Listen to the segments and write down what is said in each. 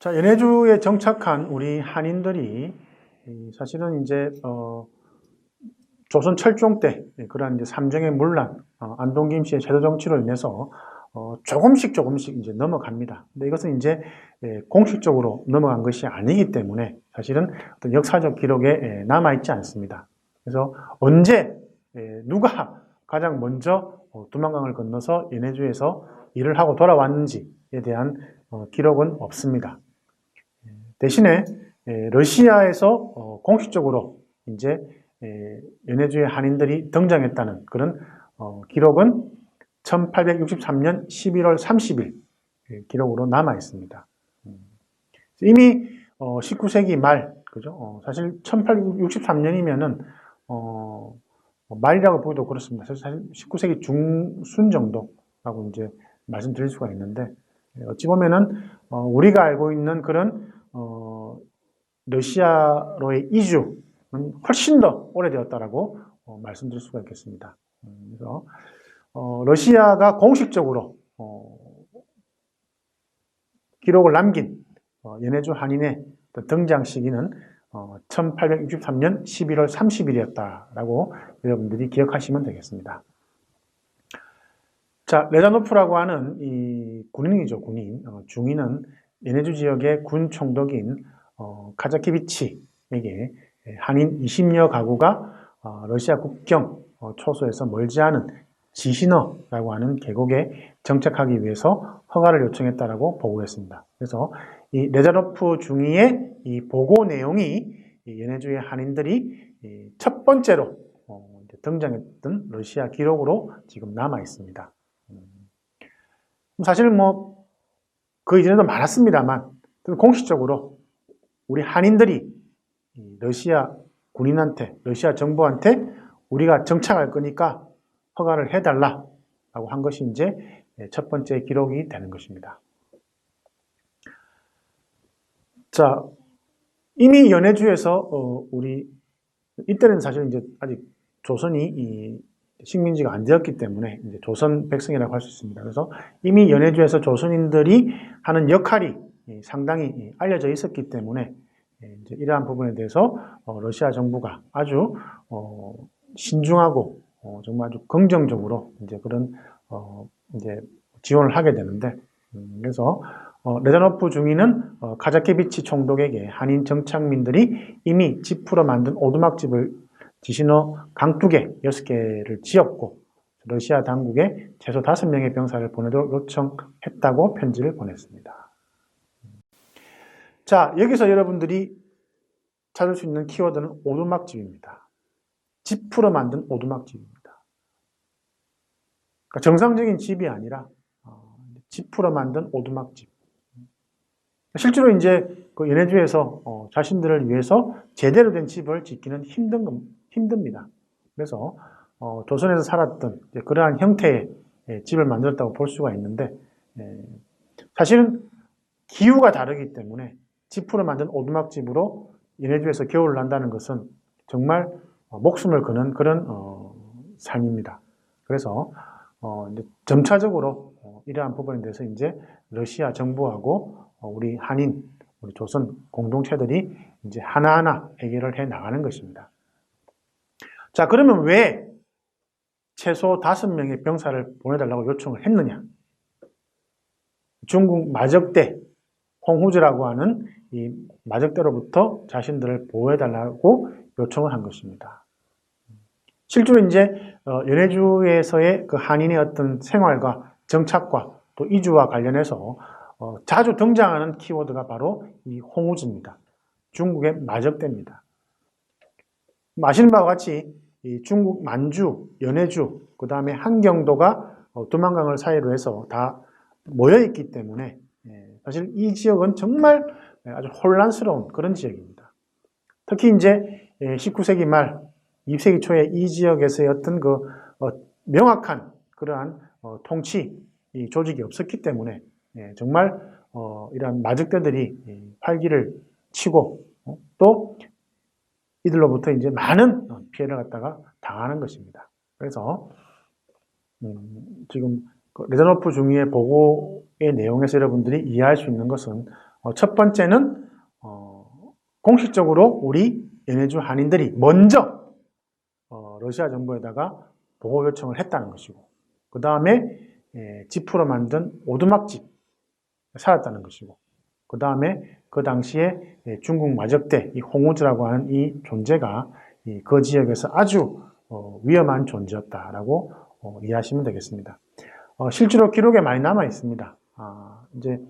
자, 연해주에 정착한 우리 한인들이 사실은 이제 조선 철종 때 그러한 이제 삼정의 문란, 안동 김씨의 제도 정치로 인해서 조금씩 이제 넘어갑니다. 근데 이것은 이제 공식적으로 넘어간 것이 아니기 때문에 사실은 어떤 역사적 기록에 남아 있지 않습니다. 그래서 언제 누가 가장 먼저 두만강을 건너서 연해주에서 일을 하고 돌아왔는지에 대한 기록은 없습니다. 대신에 러시아에서 공식적으로 이제 연해주의 한인들이 등장했다는 그런 기록은 1863년 11월 30일 기록으로 남아 있습니다. 이미 19세기 말, 그죠? 사실 1863년이면은 말이라고 보기도 그렇습니다. 사실 19세기 중순 정도라고 이제 말씀드릴 수가 있는데, 어찌 보면은 우리가 알고 있는 그런 러시아로의 이주는 훨씬 더 오래되었다라고 말씀드릴 수가 있겠습니다. 그래서 러시아가 공식적으로 기록을 남긴 연해주 한인의 등장 시기는 1863년 11월 30일이었다라고 여러분들이 기억하시면 되겠습니다. 자, 레자노프라고 하는 이 군인이죠, 군인. 중인은 연해주 지역의 군 총독인 카자키비치에게 한인 20여 가구가 러시아 국경 초소에서 멀지 않은 지시너라고 하는 계곡에 정착하기 위해서 허가를 요청했다라고 보고했습니다. 그래서 이 레자노프 중위의 이 보고 내용이 연해주의 한인들이 첫 번째로 등장했던 러시아 기록으로 지금 남아 있습니다. 사실 뭐 그 이전에도 많았습니다만 공식적으로 우리 한인들이 러시아 군인한테, 러시아 정부한테 우리가 정착할 거니까 허가를 해달라라고 한 것이 이제 첫 번째 기록이 되는 것입니다. 자, 이미 연해주에서 우리 이때는 사실 이제 아직 조선이 식민지가 안 되었기 때문에 이제 조선 백성이라고 할 수 있습니다. 그래서 이미 연해주에서 조선인들이 하는 역할이 상당히 알려져 있었기 때문에 이제 이러한 부분에 대해서 러시아 정부가 아주 신중하고 정말 아주 긍정적으로 이제 그런 이제 지원을 하게 되는데, 그래서 레자노프 중위는 카자케비치 총독에게 한인 정착민들이 이미 지프로 만든 오두막집을 지시너 강 2개, 6개를 지었고 러시아 당국에 최소 5명의 병사를 보내도록 요청했다고 편지를 보냈습니다. 자, 여기서 여러분들이 찾을 수 있는 키워드는 오두막집입니다. 지프로 만든 오두막집입니다. 그러니까 정상적인 집이 아니라 지프로 만든 오두막집. 실제로 이제 그 연해주에서 자신들을 위해서 제대로 된 집을 짓기는 힘듭니다. 그래서 조선에서 살았던 그러한 형태의 집을 만들었다고 볼 수가 있는데, 사실은 기후가 다르기 때문에 지프로 만든 오두막집으로 연해주에서 겨울을 난다는 것은 정말 목숨을 거는 그런 삶입니다. 그래서 이제 점차적으로 이러한 부분에 대해서 이제 러시아 정부하고 우리 한인, 우리 조선 공동체들이 이제 하나하나 해결을 해 나가는 것입니다. 자, 그러면 왜 최소 5명의 병사를 보내달라고 요청을 했느냐? 중국 마적대, 홍후즈라고 하는 이 마적대로부터 자신들을 보호해달라고 요청을 한 것입니다. 실제로 이제 연해주에서의 그 한인의 어떤 생활과 정착과 또 이주와 관련해서 자주 등장하는 키워드가 바로 이 홍우즈입니다. 중국의 마적대입니다. 아시는 바와 같이 이 중국 만주, 연해주, 그 다음에 한경도가 두만강을 사이로 해서 다 모여있기 때문에 사실 이 지역은 정말 아주 혼란스러운 그런 지역입니다. 특히 이제 19세기 말, 20세기 초에 이 지역에서의 어떤 그 명확한 그러한 통치 조직이 없었기 때문에 정말 이러한 마적대들이 활기를 치고 또 이들로부터 이제 많은 피해를 갖다가 당하는 것입니다. 그래서 지금 레자노프 중위의 보고의 내용에서 여러분들이 이해할 수 있는 것은 첫 번째는 공식적으로 우리 연해주 한인들이 먼저 러시아 정부에다가 보호 요청을 했다는 것이고, 그 다음에 지프로 만든 오두막집 살았다는 것이고, 그 다음에 그 당시에 중국 마적대 이 홍우즈라고 하는 이 존재가 그 지역에서 아주 위험한 존재였다라고 이해하시면 되겠습니다. 실제로 기록에 많이 남아 있습니다. 이제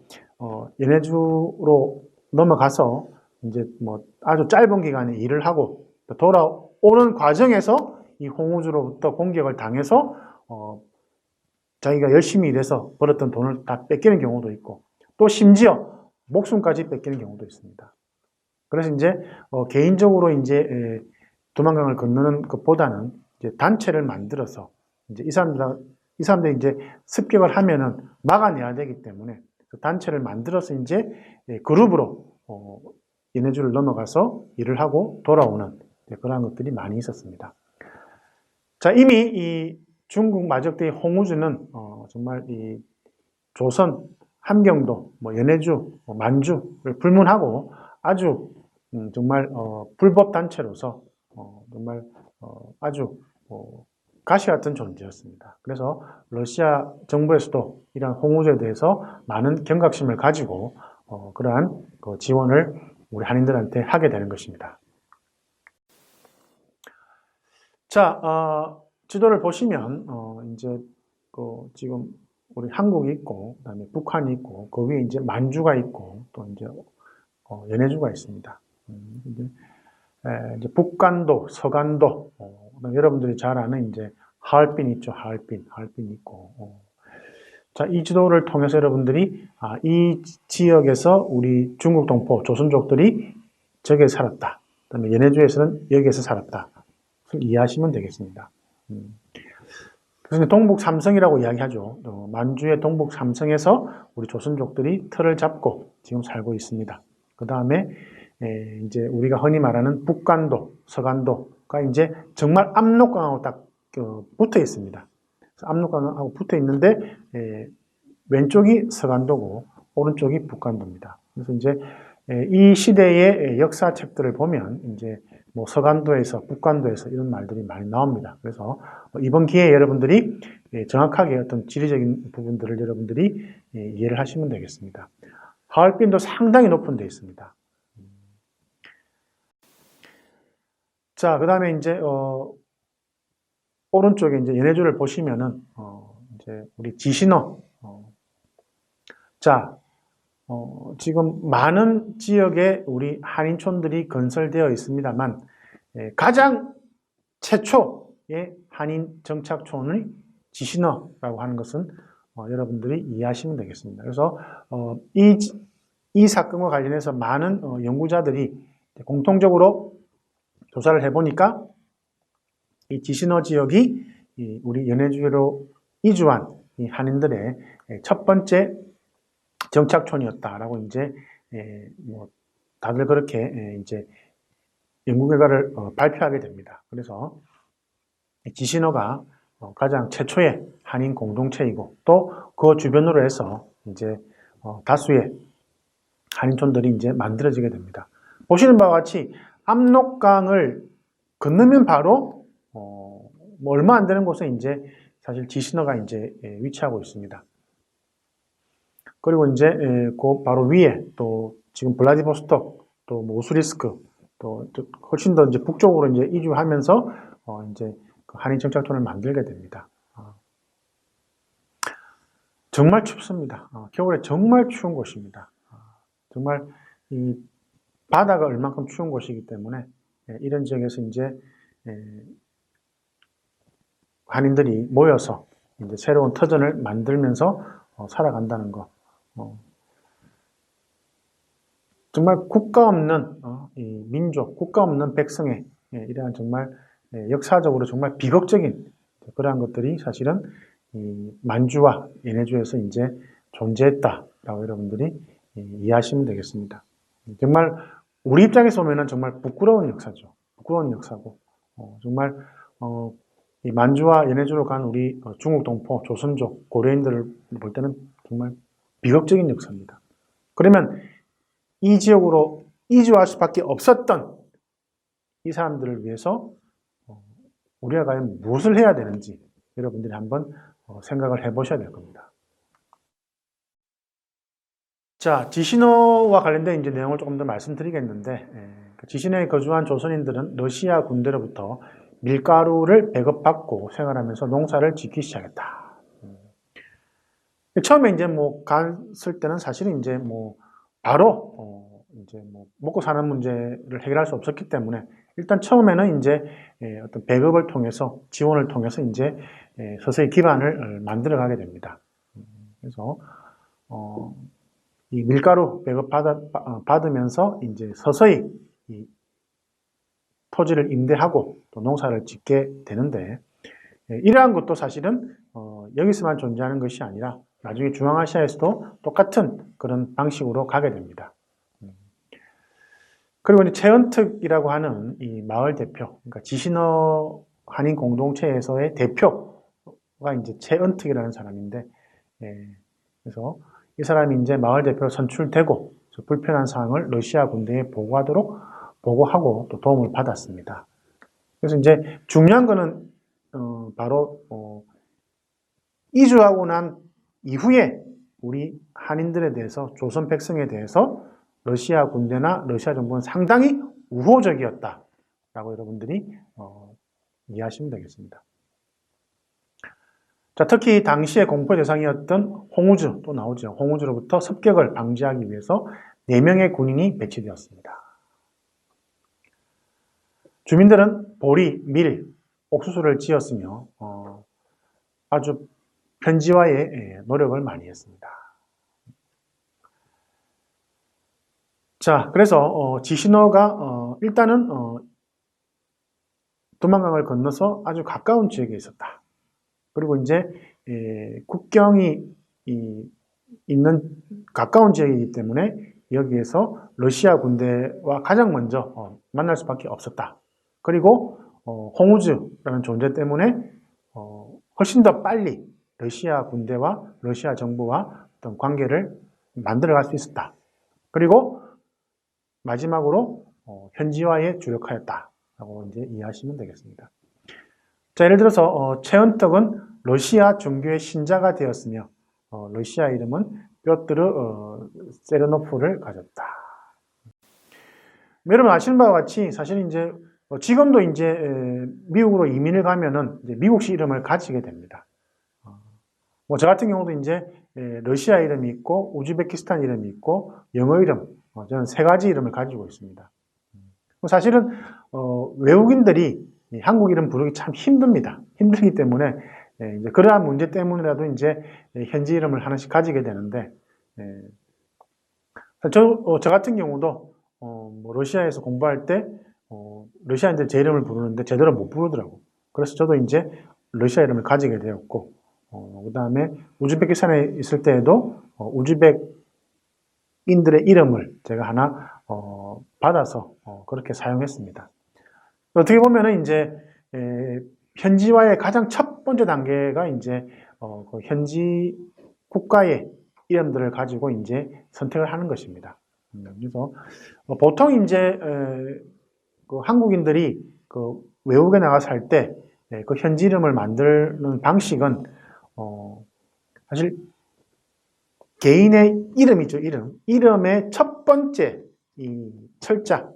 연해주로 넘어가서 이제 뭐 아주 짧은 기간에 일을 하고 돌아오는 과정에서 이 홍우주로부터 공격을 당해서 자기가 열심히 일해서 벌었던 돈을 다 뺏기는 경우도 있고, 또 심지어 목숨까지 뺏기는 경우도 있습니다. 그래서 이제 개인적으로 이제 두만강을 건너는 것보다는 이제 단체를 만들어서 이제 이 사람들이 이제 습격을 하면은 막아내야 되기 때문에 단체를 만들어서 이제 그룹으로 연해주를 넘어가서 일을 하고 돌아오는 그런 것들이 많이 있었습니다. 자, 이미 이 중국 마적대의 홍우주는 정말 이 조선, 함경도, 연해주, 만주를 불문하고 아주 정말 불법 단체로서 정말 아주 가시 같은 존재였습니다. 그래서 러시아 정부에서도 이러한 홍우주에 대해서 많은 경각심을 가지고 그러한 지원을 우리 한인들한테 하게 되는 것입니다. 자, 지도를 보시면 이제 지금 우리 한국이 있고, 그다음에 북한이 있고, 그 위에 이제 만주가 있고, 또 이제 연해주가 있습니다. 이제 북간도, 서간도, 여러분들이 잘 아는 이제 하얼빈 있죠, 하얼빈 있고. 자, 이 지도를 통해서 여러분들이 이 지역에서 우리 중국 동포 조선족들이 저기에 살았다. 그다음에 연해주에서는 여기에서 살았다. 이해하시면 되겠습니다. 그래서 동북 삼성이라고 이야기하죠. 만주의 동북 삼성에서 우리 조선족들이 틀을 잡고 지금 살고 있습니다. 그 다음에 이제 우리가 흔히 말하는 북간도, 서간도가 이제 정말 압록강하고 딱 붙어 있습니다. 압록강하고 붙어 있는데 왼쪽이 서간도고 오른쪽이 북간도입니다. 그래서 이제 이 시대의 역사책들을 보면 이제 뭐 서간도에서 북간도에서 이런 말들이 많이 나옵니다. 그래서 이번 기회에 여러분들이 정확하게 어떤 지리적인 부분들을 여러분들이 이해를 하시면 되겠습니다. 하얼빈도 상당히 높은 데 있습니다. 자, 그 다음에 이제 오른쪽에 이제 연해주를 보시면은 이제 우리 지신어. 자, 지금 많은 지역에 우리 한인촌들이 건설되어 있습니다만 가장 최초의 한인 정착촌의 지신어라고 하는 것은 여러분들이 이해하시면 되겠습니다. 그래서 이 사건과 관련해서 많은 연구자들이 공통적으로 조사를 해보니까 이 지신어 지역이 우리 연해주로 이주한 이 한인들의 첫 번째 정착촌이었다라고 이제 뭐 다들 그렇게 이제 연구 결과를 발표하게 됩니다. 그래서 지신어가 가장 최초의 한인 공동체이고 또 그 주변으로 해서 이제 다수의 한인촌들이 이제 만들어지게 됩니다. 보시는 바와 같이 압록강을 건너면 바로 뭐 얼마 안 되는 곳에 이제 사실 지신어가 이제 위치하고 있습니다. 그리고 이제 그 바로 위에 또 지금 블라디보스톡 또 모스리스크 또 훨씬 더 이제 북쪽으로 이제 이주하면서 이제 그 한인 정착촌을 만들게 됩니다. 정말 춥습니다. 겨울에 정말 추운 곳입니다. 정말 이 바다가 얼만큼 추운 곳이기 때문에 이런 지역에서 이제 한인들이 모여서 이제 새로운 터전을 만들면서 살아간다는 거. 정말 국가 없는 이 민족, 국가 없는 백성의 이러한 정말 역사적으로 정말 비극적인 그러한 것들이 사실은 이 만주와 연해주에서 이제 존재했다라고 여러분들이 이해하시면 되겠습니다. 정말 우리 입장에서 보면은 정말 부끄러운 역사죠. 부끄러운 역사고 정말 이 만주와 연해주로 간 우리 중국 동포, 조선족, 고려인들을 볼 때는 정말 비극적인 역사입니다. 그러면 이 지역으로 이주할 수밖에 없었던 이 사람들을 위해서 우리가 과연 무엇을 해야 되는지 여러분들이 한번 생각을 해보셔야 될 겁니다. 자, 지시너와 관련된 이제 내용을 조금 더 말씀드리겠는데, 지시너에 거주한 조선인들은 러시아 군대로부터 밀가루를 배급받고 생활하면서 농사를 짓기 시작했다. 처음에 이제 뭐 갔을 때는 사실은 이제 뭐 바로 이제 뭐 먹고 사는 문제를 해결할 수 없었기 때문에 일단 처음에는 이제 어떤 배급을 통해서 지원을 통해서 이제 서서히 기반을 만들어 가게 됩니다. 그래서 이 밀가루 배급 받으면서 이제 서서히 이 토지를 임대하고 또 농사를 짓게 되는데, 이러한 것도 사실은 여기서만 존재하는 것이 아니라 나중에 중앙아시아에서도 똑같은 그런 방식으로 가게 됩니다. 그리고 이제 최은특이라고 하는 이 마을 대표, 그러니까 지신어 한인 공동체에서의 대표가 이제 최은특이라는 사람인데, 그래서 이 사람이 이제 마을 대표로 선출되고 불편한 사항을 러시아 군대에 보고하고 또 도움을 받았습니다. 그래서 이제 중요한 거는 바로 이주하고 난 이후에 우리 한인들에 대해서, 조선 백성에 대해서 러시아 군대나 러시아 정부는 상당히 우호적이었다라고 여러분들이 이해하시면 되겠습니다. 자, 특히 당시의 공포 대상이었던 홍우주, 또 나오죠. 홍우주로부터 습격을 방지하기 위해서 4명의 군인이 배치되었습니다. 주민들은 보리, 밀, 옥수수를 지었으며 아주 현지화에 노력을 많이 했습니다. 자, 그래서 지신어가 일단은 두만강을 건너서 아주 가까운 지역에 있었다. 그리고 이제 국경이 있는 가까운 지역이기 때문에 여기에서 러시아 군대와 가장 먼저 만날 수밖에 없었다. 그리고 홍우즈라는 존재 때문에 훨씬 더 빨리 러시아 군대와 러시아 정부와 어떤 관계를 만들어갈 수 있었다. 그리고 마지막으로 현지화에 주력하였다라고 이제 이해하시면 되겠습니다. 자, 예를 들어서 최은떡은 러시아 종교의 신자가 되었으며 러시아 이름은 뾰트르 세르노프를 가졌다. 여러분 아시는 바와 같이 사실 이제 지금도 이제 미국으로 이민을 가면은 이제 미국식 이름을 가지게 됩니다. 뭐 저 같은 경우도 이제 러시아 이름이 있고 우즈베키스탄 이름이 있고 영어 이름, 저는 3가지 이름을 가지고 있습니다. 사실은 외국인들이 한국 이름 부르기 참 힘듭니다. 힘들기 때문에 이제 그러한 문제 때문이라도 이제 현지 이름을 하나씩 가지게 되는데, 저 같은 경우도 뭐 러시아에서 공부할 때 러시아인들 제 이름을 부르는데 제대로 못 부르더라고. 그래서 저도 이제 러시아 이름을 가지게 되었고, 그 다음에 우즈베키스탄에 있을 때에도 우즈벡인들의 이름을 제가 하나 받아서 그렇게 사용했습니다. 어떻게 보면은 이제 현지화의 가장 첫 번째 단계가 이제 그 현지 국가의 이름들을 가지고 이제 선택을 하는 것입니다. 그래서 보통 이제 그 한국인들이 그 외국에 나가 살 때 그 현지 이름을 만드는 방식은 사실 개인의 이름이죠. 이름의 첫 번째 이 철자.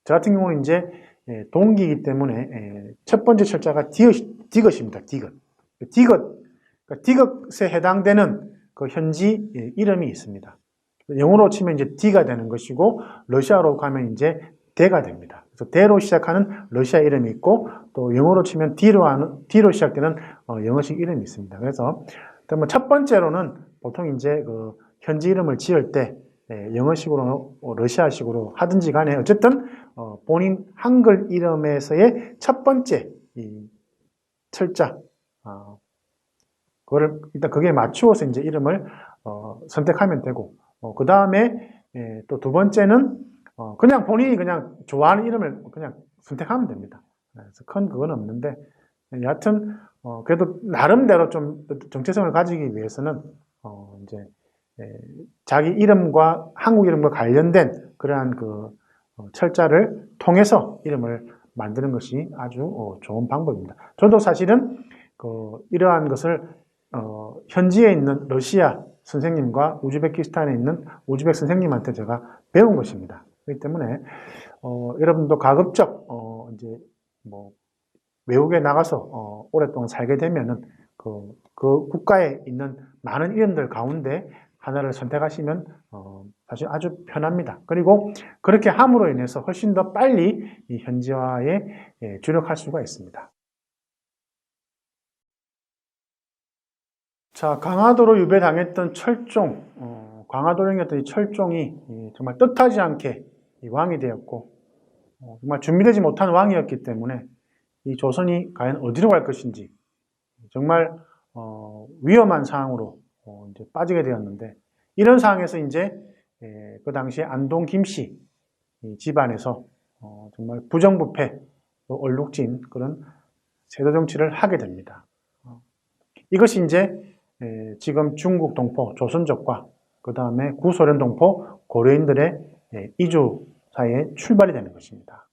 저 같은 경우는 이제 동기이기 때문에 첫 번째 철자가 디귿입니다. 디귿에 해당되는 그 현지 이름이 있습니다. 영어로 치면 이제 D가 되는 것이고 러시아로 가면 이제 대가 됩니다. 그래서 대로 시작하는 러시아 이름이 있고 또 영어로 치면 D로 시작되는 영어식 이름이 있습니다. 그래서 첫 번째로는 보통 이제 그 현지 이름을 지을 때 영어식으로 러시아식으로 하든지 간에 어쨌든 본인 한글 이름에서의 첫 번째 이 철자 그거를 일단 그게 맞추어서 이제 이름을 선택하면 되고 그 다음에 또 두 번째는 그냥 본인이 그냥 좋아하는 이름을 그냥 선택하면 됩니다. 그래서 큰 그건 없는데 여하튼 그래도 나름대로 좀 정체성을 가지기 위해서는 이제 자기 이름과 한국 이름과 관련된 그러한 철자를 통해서 이름을 만드는 것이 아주 좋은 방법입니다. 저도 사실은 이러한 것을 현지에 있는 러시아 선생님과 우즈베키스탄에 있는 우즈벡 선생님한테 제가 배운 것입니다. 그렇기 때문에 여러분도 가급적 이제 외국에 나가서 오랫동안 살게 되면은 그 국가에 있는 많은 이름들 가운데 하나를 선택하시면 사실 아주 편합니다. 그리고 그렇게 함으로 인해서 훨씬 더 빨리 이 현지화에 주력할 수가 있습니다. 자, 강화도로 유배당했던 철종, 강화도령이었던 이 철종이 정말 뜻하지 않게 왕이 되었고 정말 준비되지 못한 왕이었기 때문에 이 조선이 과연 어디로 갈 것인지 정말 위험한 상황으로 이제 빠지게 되었는데, 이런 상황에서 이제 그 당시에 안동 김씨 집안에서 정말 부정부패, 얼룩진 그런 세도 정치를 하게 됩니다. 이것이 이제 지금 중국 동포 조선족과 그 다음에 구소련 동포 고려인들의 이주 사이에 출발이 되는 것입니다.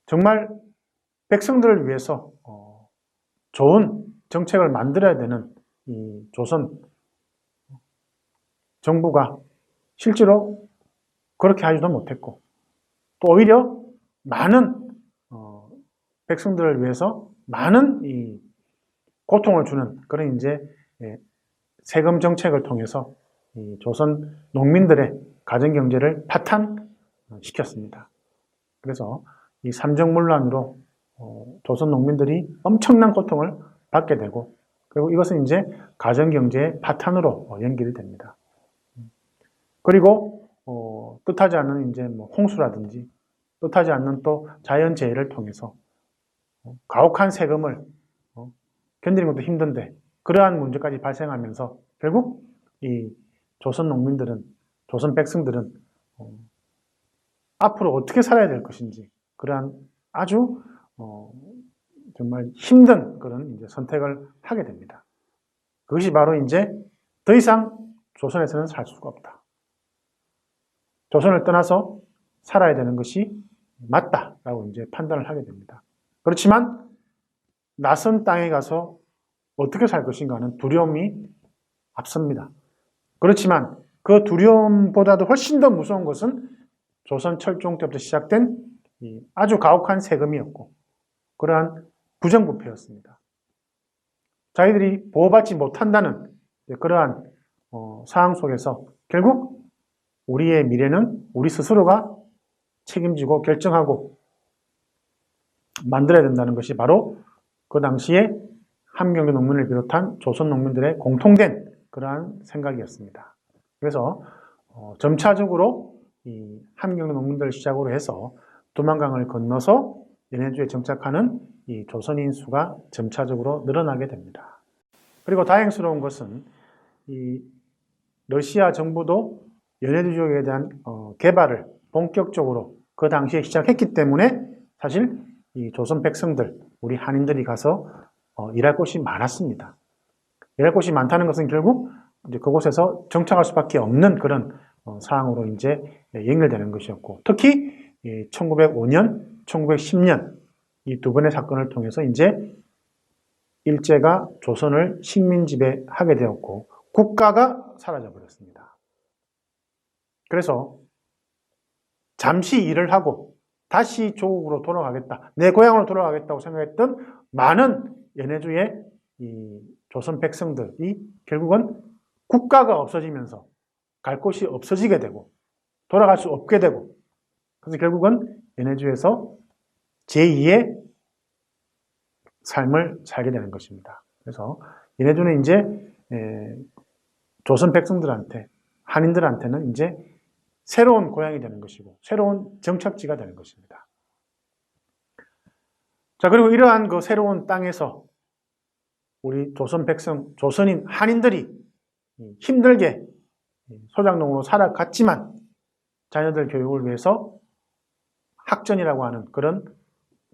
정말 백성들을 위해서 좋은 정책을 만들어야 되는 이 조선 정부가 실제로 그렇게 하지도 못했고, 또 오히려 많은 백성들을 위해서 많은 이 고통을 주는 그런 이제 세금 정책을 통해서 이 조선 농민들의 가정 경제를 파탄시켰습니다. 그래서 이 삼정문란으로 조선 농민들이 엄청난 고통을 받게 되고, 그리고 이것은 이제 가정 경제의 파탄으로 연결이 됩니다. 그리고 뜻하지 않는 이제 홍수라든지 뜻하지 않는 또 자연재해를 통해서 가혹한 세금을 견디는 것도 힘든데 그러한 문제까지 발생하면서 결국 이 조선 농민들은, 조선 백성들은 앞으로 어떻게 살아야 될 것인지 그러한 아주 정말 힘든 그런 이제 선택을 하게 됩니다. 그것이 바로 이제 더 이상 조선에서는 살 수가 없다. 조선을 떠나서 살아야 되는 것이 맞다라고 이제 판단을 하게 됩니다. 그렇지만 낯선 땅에 가서 어떻게 살 것인가는 두려움이 앞섭니다. 그렇지만 그 두려움보다도 훨씬 더 무서운 것은 조선 철종 때부터 시작된 아주 가혹한 세금이었고 그러한 부정부패였습니다. 자기들이 보호받지 못한다는 그러한 상황 속에서 결국 우리의 미래는 우리 스스로가 책임지고 결정하고 만들어야 된다는 것이 바로 그 당시에 함경도 농민을 비롯한 조선 농민들의 공통된 그러한 생각이었습니다. 그래서 점차적으로 이 함경도 농민들을 시작으로 해서 두만강을 건너서 연해주에 정착하는 이 조선인 수가 점차적으로 늘어나게 됩니다. 그리고 다행스러운 것은 이 러시아 정부도 연해주 지역에 대한 개발을 본격적으로 그 당시에 시작했기 때문에 사실 이 조선 백성들, 우리 한인들이 가서 일할 곳이 많았습니다. 일할 곳이 많다는 것은 결국 이제 그곳에서 정착할 수밖에 없는 그런 상황으로 이제 연결되는 것이었고, 특히 1905년, 1910년 이 두 번의 사건을 통해서 이제 일제가 조선을 식민 지배하게 되었고 국가가 사라져 버렸습니다. 그래서 잠시 일을 하고 다시 조국으로 돌아가겠다, 내 고향으로 돌아가겠다고 생각했던 많은 연해주의 이 조선 백성들이 결국은 국가가 없어지면서 갈 곳이 없어지게 되고 돌아갈 수 없게 되고, 그래서 결국은 연해주에서 제2의 삶을 살게 되는 것입니다. 그래서 연해주는 이제 조선 백성들한테, 한인들한테는 이제 새로운 고향이 되는 것이고 새로운 정착지가 되는 것입니다. 자, 그리고 이러한 그 새로운 땅에서 우리 조선 백성, 조선인, 한인들이 힘들게 소작농으로 살아갔지만 자녀들 교육을 위해서 학전이라고 하는 그런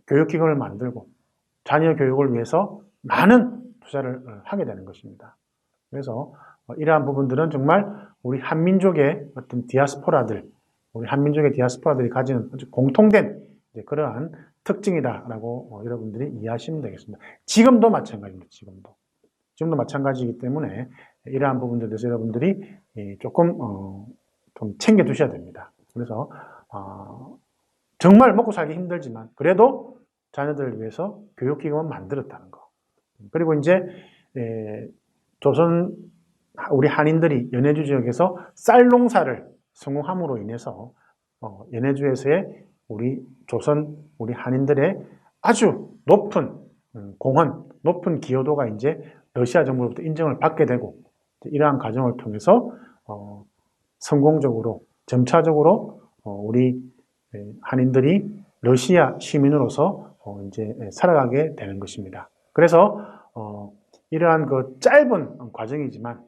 교육기관을 만들고 자녀 교육을 위해서 많은 투자를 하게 되는 것입니다. 그래서 이러한 부분들은 정말 우리 한민족의 어떤 우리 한민족의 디아스포라들이 가지는 아주 공통된 그러한 특징이다라고 여러분들이 이해하시면 되겠습니다. 지금도 마찬가지입니다. 지금도 마찬가지이기 때문에 이러한 부분들에 대해서 여러분들이 조금 좀 챙겨 두셔야 됩니다. 그래서 정말 먹고 살기 힘들지만 그래도 자녀들을 위해서 교육기금은 만들었다는 거. 그리고 이제 조선 우리 한인들이 연해주 지역에서 쌀 농사를 성공함으로 인해서 연해주에서의 우리 한인들의 아주 높은 공헌, 높은 기여도가 이제 러시아 정부로부터 인정을 받게 되고 이러한 과정을 통해서 성공적으로 점차적으로 우리 한인들이 러시아 시민으로서 이제 살아가게 되는 것입니다. 그래서 이러한 그 짧은 과정이지만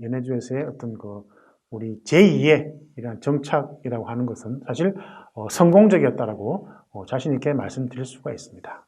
연해주에서의 어떤 우리 제2의 이러한 정착이라고 하는 것은 사실 성공적이었다라고 자신 있게 말씀드릴 수가 있습니다.